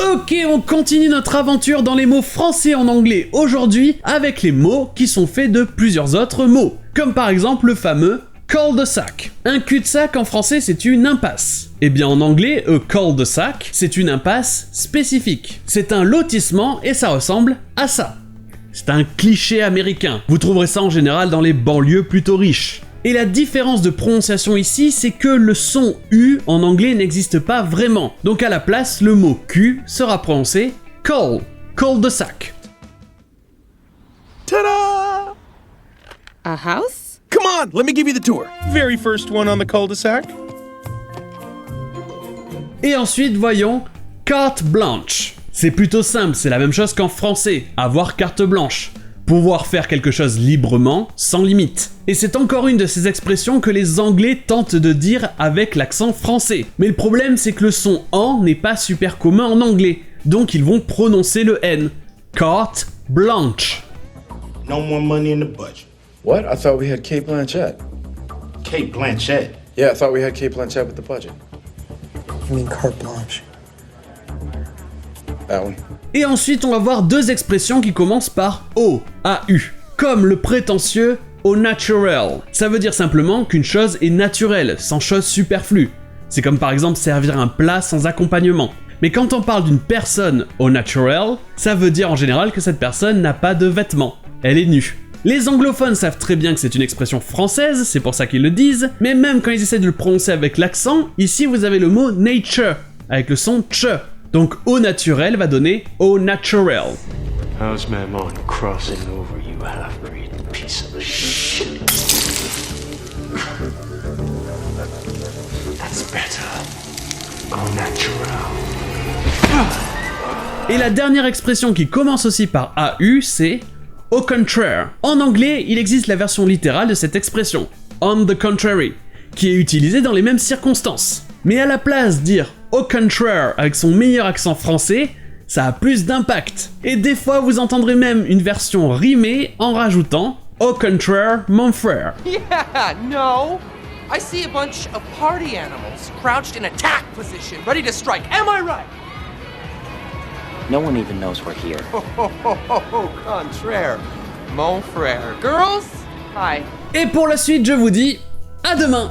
Ok, on continue notre aventure dans les mots français en anglais aujourd'hui avec les mots qui sont faits de plusieurs autres mots, comme par exemple le fameux cul-de-sac. Un cul-de-sac en français c'est une impasse. Et bien en anglais, a cul-de-sac c'est une impasse spécifique. C'est un lotissement et ça ressemble à ça. C'est un cliché américain. Vous trouverez ça en général dans les banlieues plutôt riches. Et la différence de prononciation ici, c'est que le son U en anglais n'existe pas vraiment. Donc à la place, le mot Q sera prononcé cul-de-sac. Ta-da! A house? Come on, let me give you the tour. Very first one on the cul-de-sac. Et ensuite, voyons carte blanche. C'est plutôt simple, c'est la même chose qu'en français, avoir carte blanche. Pouvoir faire quelque chose librement, sans limite. Et c'est encore une de ces expressions que les Anglais tentent de dire avec l'accent français. Mais le problème, c'est que le son « en » n'est pas super commun en anglais. Donc ils vont prononcer le N. Carte blanche. No more money in the budget. What? I thought we had Kate Blanchett. Kate Blanchett. Yeah, I thought we had Kate Blanchett with the budget. You mean carte blanche? That one. Et ensuite, on va voir deux expressions qui commencent par O, A-U, comme le prétentieux au natural. Ça veut dire simplement qu'une chose est naturelle, sans chose superflue. C'est comme par exemple servir un plat sans accompagnement. Mais quand on parle d'une personne au natural, ça veut dire en général que cette personne n'a pas de vêtements. Elle est nue. Les anglophones savent très bien que c'est une expression française, c'est pour ça qu'ils le disent, mais même quand ils essaient de le prononcer avec l'accent, ici vous avez le mot nature, avec le son ch. Donc au naturel va donner au natural. How's my mind crossing over you half-breed piece of shit? That's better. Au natural. Et la dernière expression qui commence aussi par AU, c'est au contraire. En anglais, il existe la version littérale de cette expression, on the contrary, qui est utilisée dans les mêmes circonstances. Mais à la place dire au contraire avec son meilleur accent français, ça a plus d'impact. Et des fois, vous entendrez même une version rimée en rajoutant au contraire, mon frère. Yeah, no. I see a bunch of party animals crouched in attack position, ready to strike. Am I right? No one even knows we're here. Oh, contraire, mon frère. Girls, hi. Et pour la suite, je vous dis à demain.